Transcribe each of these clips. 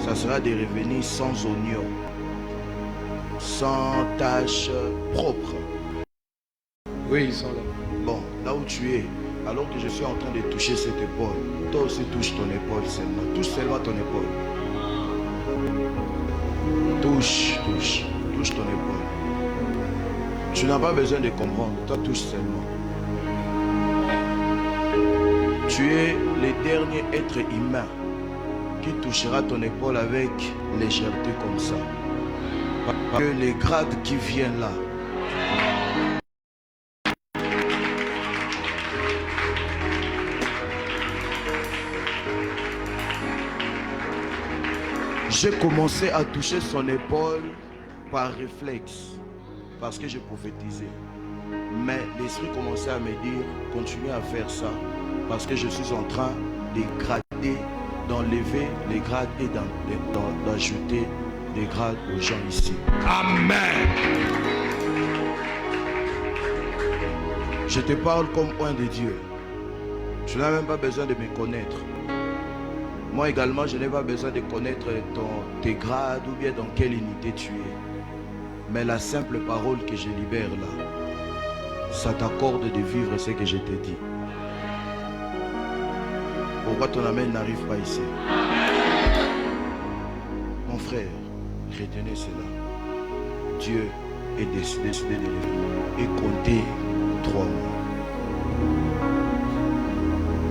ça sera de revenir sans oignon, sans tache, propre. Oui, ils sont là. Bon, là où tu es, alors que je suis en train de toucher cette épaule, toi aussi touche ton épaule seulement. Touche seulement ton épaule. Touche ton épaule. Tu n'as pas besoin de comprendre, toi touche seulement. Tu es le dernier être humain qui touchera ton épaule avec légèreté comme ça. Parce que les grades qui viennent là, j'ai commencé à toucher son épaule par réflexe, parce que je prophétisais. Mais l'esprit commençait à me dire, continue à faire ça, parce que je suis en train de grader, d'enlever les grades et d'ajouter des grades aux gens ici. Amen. Je te parle comme un de Dieu. Tu n'as même pas besoin de me connaître. Moi également, je n'ai pas besoin de connaître tes grades ou bien dans quelle unité tu es. Mais la simple parole que je libère là, ça t'accorde de vivre ce que je t'ai dit. Pourquoi ton amen n'arrive pas ici? Mon frère, retenez cela. Dieu est décidé de lever et compter 3 mois.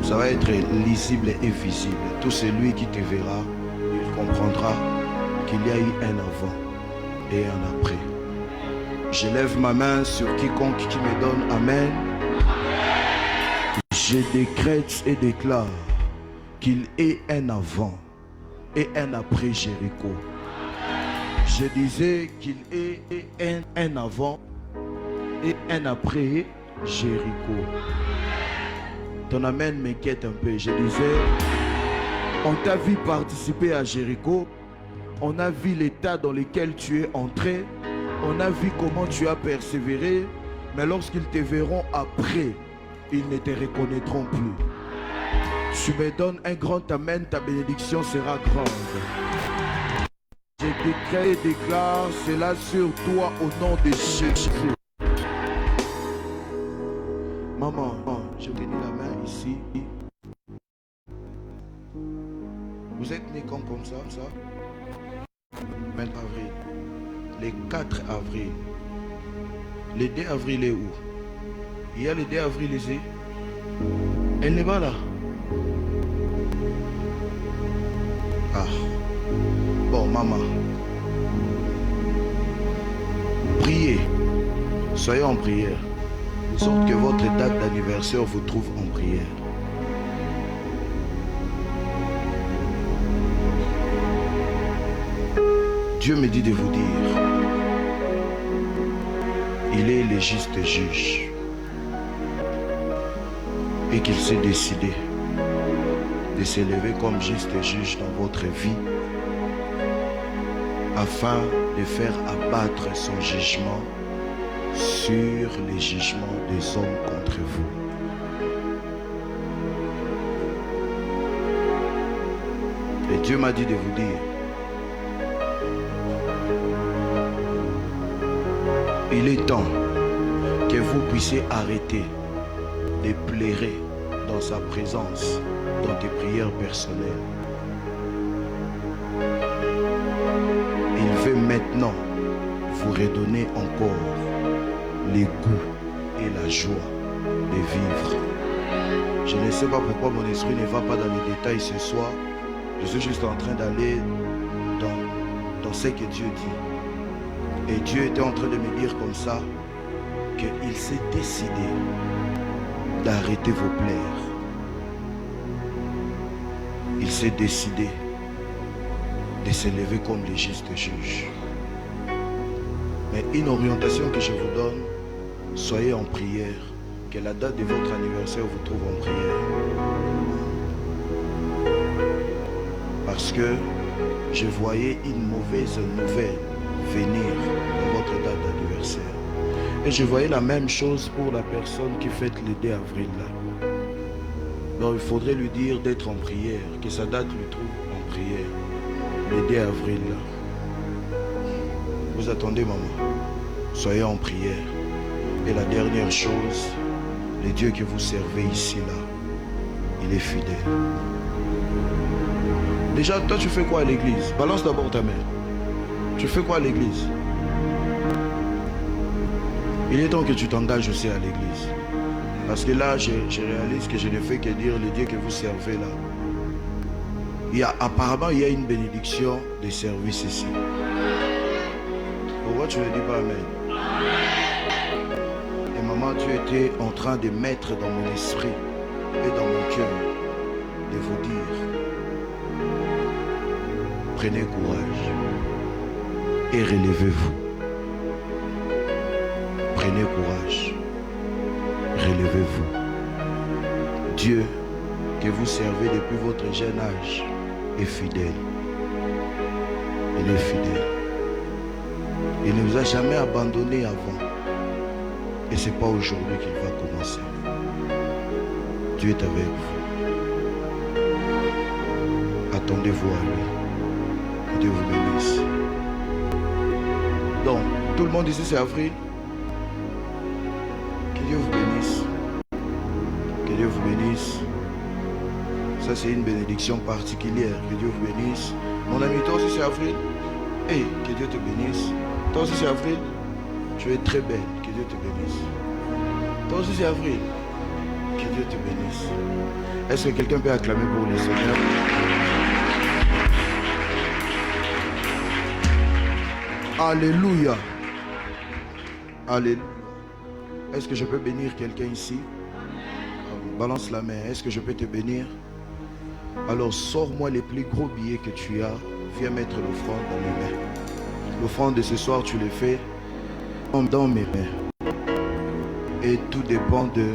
Ça va être lisible et visible. Tout celui qui te verra, il comprendra qu'il y a eu un avant et un après. Je lève ma main sur quiconque qui me donne Amen. Je décrète et déclare qu'il est un avant et un après Jéricho. Je disais qu'il est un avant et un après Jéricho. Ton amen m'inquiète un peu. Je disais, on t'a vu participer à Jéricho, on a vu l'état dans lequel tu es entré, on a vu comment tu as persévéré, mais lorsqu'ils te verront après, ils ne te reconnaîtront plus. Tu me donnes un grand amen, ta bénédiction sera grande. Je décrète et déclare cela sur toi au nom de Jésus. Maman, je t'ai mis la main ici. Vous êtes né comme ça? 20 avril. Le 4 avril. Le 2 avril est où? Il y a le 2 avril ici. Elle n'est pas là. Ah. Bon, maman. Priez. Soyez en prière. De sorte que votre date d'anniversaire vous trouve en prière. Dieu me dit de vous dire, il est le juste juge et qu'il s'est décidé de s'élever comme juste juge dans votre vie afin de faire abattre son jugement sur les jugements des hommes contre vous. Et Dieu m'a dit de vous dire, il est temps que vous puissiez arrêter de pleurer dans sa présence, dans tes prières personnelles. Il veut maintenant vous redonner encore les goûts et la joie de vivre. Je ne sais pas pourquoi mon esprit ne va pas dans les détails ce soir. Je suis juste en train d'aller dans ce que Dieu dit. Et Dieu était en train de me dire comme ça qu'il s'est décidé d'arrêter vos pleurs. Il s'est décidé de s'élever comme les justes juges. Mais une orientation que je vous donne, soyez en prière, que la date de votre anniversaire vous trouve en prière. Parce que je voyais une mauvaise nouvelle venir dans votre date d'anniversaire. Et je voyais la même chose pour la personne qui fête le 2 avril là. Donc il faudrait lui dire d'être en prière, que sa date lui trouve en prière. le 2 avril. Vous attendez, maman. Soyez en prière. Et la dernière chose, le Dieu que vous servez ici, là, il est fidèle. Déjà, toi, tu fais quoi à l'église? Balance d'abord ta main. Tu fais quoi à l'église? Il est temps que tu t'engages aussi à l'église. Parce que là, je réalise que je ne fais que dire le Dieu que vous servez là. Apparemment, il y a une bénédiction de service ici. Pourquoi tu ne dis pas amen? Et maman, Dieu était en train de mettre dans mon esprit et dans mon cœur de vous dire, prenez courage et relevez-vous. Prenez courage, relevez-vous. Dieu que vous servez depuis votre jeune âge est fidèle. Il est fidèle. Il ne vous a jamais abandonné avant. Et ce n'est pas aujourd'hui qu'il va commencer. Dieu est avec vous. Attendez-vous à lui. Que Dieu vous bénisse. Donc, tout le monde ici c'est avril. Que Dieu vous bénisse. Que Dieu vous bénisse. Ça c'est une bénédiction particulière. Que Dieu vous bénisse. Mon ami, toi aussi c'est avril. Hey, que Dieu te bénisse. Toi aussi c'est avril. Tu es très belle. Que Dieu te bénisse. Toi aussi c'est avril. Que Dieu te bénisse. Est-ce que quelqu'un peut acclamer pour le Seigneur? Alléluia. Alléluia. Est-ce que je peux bénir quelqu'un ici? Balance la main. Est-ce que je peux te bénir? Alors sors-moi les plus gros billets que tu as. Viens mettre l'offrande dans mes mains. L'offrande de ce soir, tu le fais dans mes mains. Et tout dépend de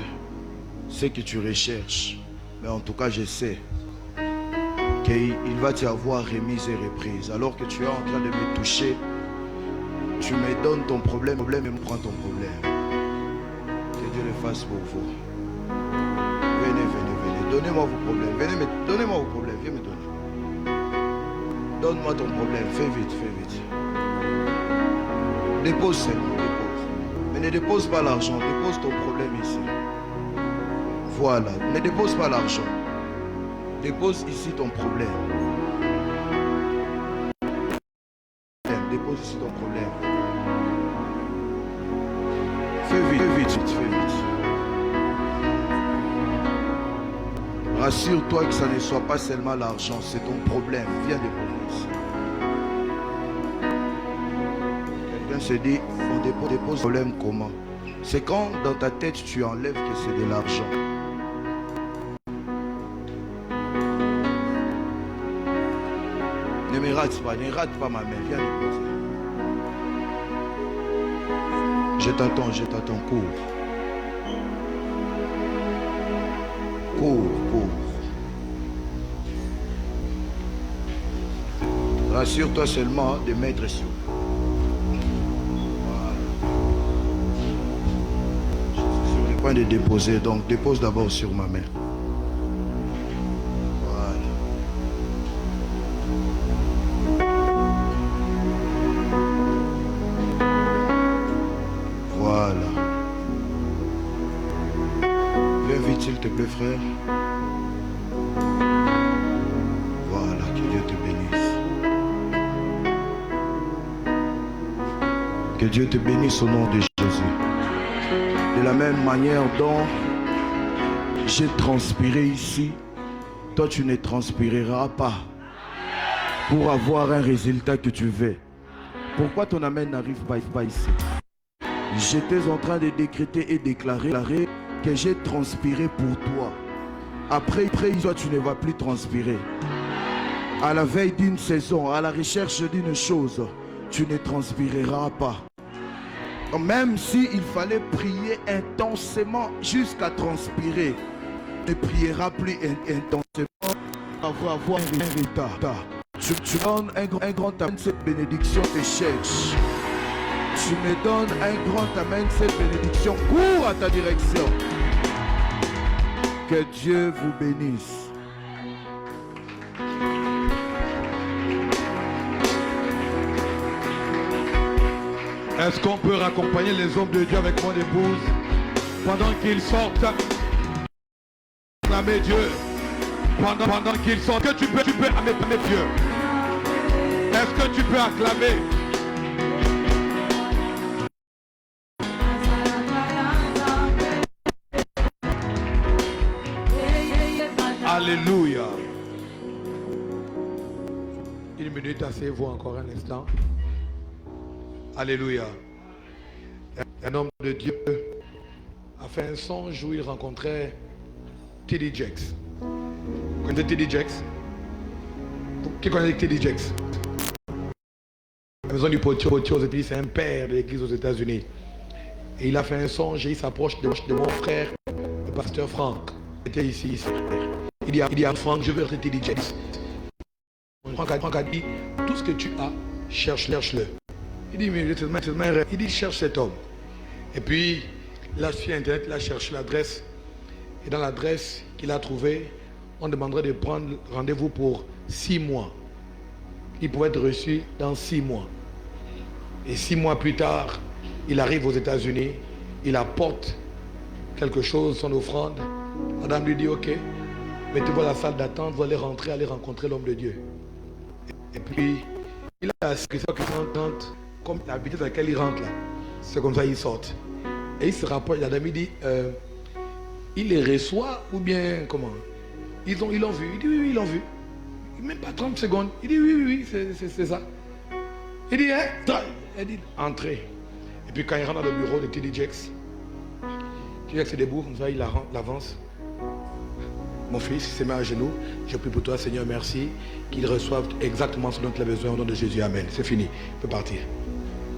ce que tu recherches. Mais en tout cas, je sais qu'il va t'y avoir remise et reprise. Alors que tu es en train de me toucher, tu me donnes ton problème et me prends ton problème. Que Dieu le fasse pour vous. Venez, venez, venez. Donnez-moi vos problèmes. Venez, donnez-moi vos problèmes. Viens me donner. Donne-moi ton problème. Fais vite, fais vite. Dépose seulement, dépose. Mais ne dépose pas l'argent. Dépose ton problème ici. Voilà. Ne dépose pas l'argent. Dépose ici ton problème. Dépose ici ton problème. Fais vite, fais vite, fais vite. Rassure-toi que ça ne soit pas seulement l'argent, c'est ton problème. Viens déposer ici. Quelqu'un se dit, on dépose le problème comment? C'est quand dans ta tête tu enlèves que c'est de l'argent. Ne me rate pas ma main, viens déposer. Je t'attends, cours. Cours. Rassure-toi seulement de mettre sur. Voilà. Je suis sur le point de déposer, donc dépose d'abord sur ma main. S'il te plaît, frère. Voilà, que Dieu te bénisse. Que Dieu te bénisse au nom de Jésus. De la même manière dont j'ai transpiré ici, toi tu ne transpireras pas pour avoir un résultat que tu veux. Pourquoi ton amen n'arrive pas ici? J'étais en train de décréter et déclarer que j'ai transpiré pour toi. Après, toi, tu ne vas plus transpirer. À la veille d'une saison, à la recherche d'une chose, tu ne transpireras pas. Même s'il fallait prier intensément jusqu'à transpirer, tu ne prieras plus intensément pour avoir un retard. Tu donnes un grand amen, cette bénédiction te cherche. Tu me donnes un grand amen, cette bénédiction court à ta direction. Que Dieu vous bénisse. Est-ce qu'on peut raccompagner les hommes de Dieu avec mon épouse pendant qu'ils sortent? Acclamer Dieu. Pendant qu'ils sortent. Que tu peux acclamer Dieu. Est-ce que tu peux acclamer? Alléluia. Une minute, asseyez-vous encore un instant. Alléluia. Un homme de Dieu a fait un songe où il rencontrait T.D. Jakes. Vous connaissez T.D. Jakes? Qui connaît T.D. Jakes? La maison du potier aux États-Unis, c'est un père de l'église aux États-Unis. Et il a fait un songe et il s'approche de mon frère, le pasteur Franck. Il était ici. Il dit à Franck, je veux être T.D. Jakes. Franck a dit, tout ce que tu as, cherche-le. Il dit, mais il dit, cherche cet homme. Et puis, là, sur Internet, il a cherché l'adresse. Et dans l'adresse qu'il a trouvée, on demanderait de prendre rendez-vous pour 6 mois. Il pouvait être reçu dans 6 mois. Et 6 mois plus tard, il arrive aux États-Unis, il apporte quelque chose, son offrande. Madame lui dit, ok, mettez-vous à la salle d'attente, vous allez rentrer, aller rencontrer l'homme de Dieu. Et puis, il a la question qui rentre, comme la vitesse à laquelle il rentre là. C'est comme ça qu'il sort. Et il se rapproche, la dame, il dit, il les reçoit ou bien comment? Ils l'ont vu. Il dit, oui, ils l'ont vu. Même pas 30 secondes. Il dit, oui, c'est ça. Il dit, hein? Il dit, entrez. Et puis quand il rentre dans le bureau de T.D. Jakes, T.D. Jakes est debout, comme ça, il avance. Mon fils, il se met à genoux. Je prie pour toi, Seigneur, merci. Qu'il reçoive exactement ce dont il a besoin au nom de Jésus. Amen. C'est fini. Il peut partir.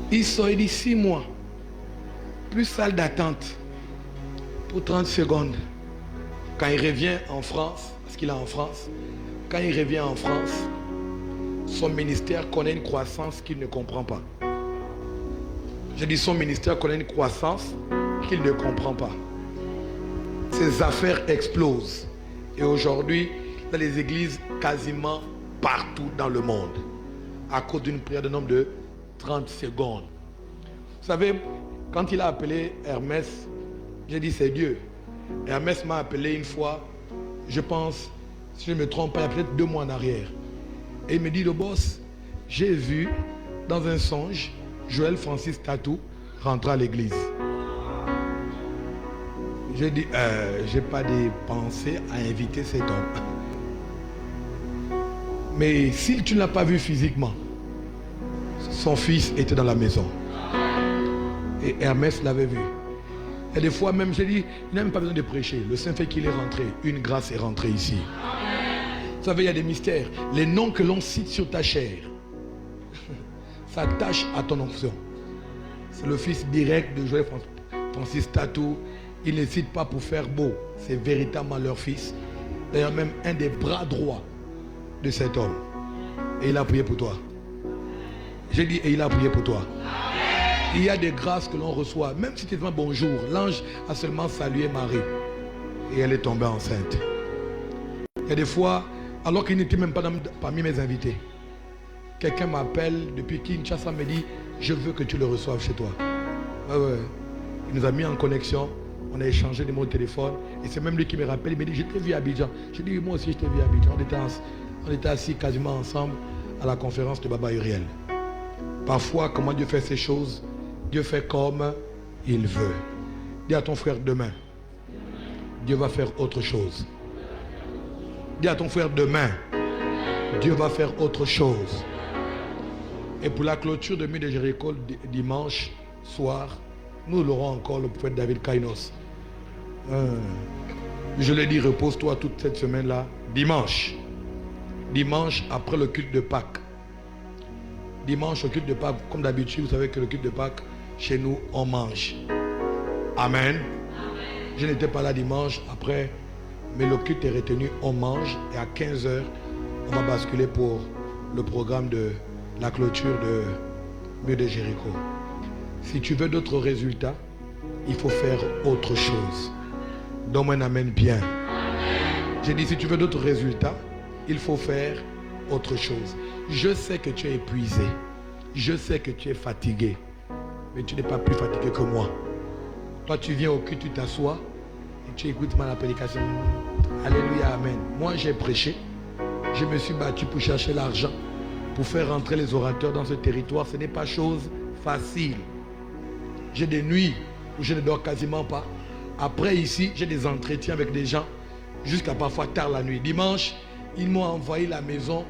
Il sort, il dit 6 mois. Plus salle d'attente. Pour 30 secondes. Quand il revient en France, parce qu'il est en France, quand il revient en France, son ministère connaît une croissance qu'il ne comprend pas. Je dis son ministère connaît une croissance qu'il ne comprend pas. Ses affaires explosent. Et aujourd'hui, dans les églises quasiment partout dans le monde, à cause d'une prière de nombre de 30 secondes. Vous savez, quand il a appelé Hermès, j'ai dit c'est Dieu. Hermès m'a appelé une fois, je pense, si je ne me trompe pas, il y a peut-être 2 mois en arrière. Et il me dit, le boss, j'ai vu dans un songe, Joël Francis Tatou rentrer à l'église. J'ai dit, j'ai pas de pensée à inviter cet homme. Mais si tu ne l'as pas vu physiquement, son fils était dans la maison. Et Hermès l'avait vu. Et des fois même, j'ai dit, il n'a même pas besoin de prêcher. Le Saint fait qu'il est rentré. Une grâce est rentrée ici. Vous savez, il y a des mystères. Les noms que l'on cite sur ta chair s'attachent à ton onction. C'est le fils direct de Joël Francis Tatou. Ils ne citent pas pour faire beau. C'est véritablement leur fils. D'ailleurs, même un des bras droits de cet homme. Et il a prié pour toi. J'ai dit, et il a prié pour toi. Il y a des grâces que l'on reçoit. Même si tu dis un bonjour, l'ange a seulement salué Marie. Et elle est tombée enceinte. Il y a des fois, alors qu'il n'était même pas parmi mes invités, quelqu'un m'appelle depuis Kinshasa, me dit, je veux que tu le reçoives chez toi. Ouais. Il nous a mis en connexion. On a échangé des mots de téléphone. Et c'est même lui qui me rappelle. Il me dit, je t'ai vu à Abidjan. Je dis, moi aussi, je t'ai vu à Abidjan. On était assis quasiment ensemble à la conférence de Baba Uriel. Parfois, comment Dieu fait ces choses, Dieu fait comme il veut. Dis à ton frère demain, Dieu va faire autre chose. Dis à ton frère demain, Dieu va faire autre chose. Et pour la clôture de Nuit de Jéricho dimanche soir, nous l'aurons encore le prophète David Kainos. Je l'ai dit, repose-toi toute cette semaine-là. Dimanche après le culte de Pâques. Dimanche au culte de Pâques, comme d'habitude, vous savez que le culte de Pâques, chez nous, on mange. Amen. Je n'étais pas là dimanche après, mais le culte est retenu, on mange. Et à 15h, on va basculer pour le programme de la clôture de Nuit de Jéricho. Si tu veux d'autres résultats, il faut faire autre chose. Donne-moi un amen bien. J'ai dit, si tu veux d'autres résultats, il faut faire autre chose. Je sais que tu es épuisé. Je sais que tu es fatigué. mais tu n'es pas plus fatigué que moi. Toi, tu viens au culte, tu t'assois et tu écoutes ma prédication. Alléluia, amen. Moi, j'ai prêché. Je me suis battu pour chercher l'argent, pour faire rentrer les orateurs dans ce territoire. Ce n'est pas chose facile. J'ai des nuits où je ne dors quasiment pas. Après ici, j'ai des entretiens avec des gens jusqu'à parfois tard la nuit. Dimanche, ils m'ont envoyé la maison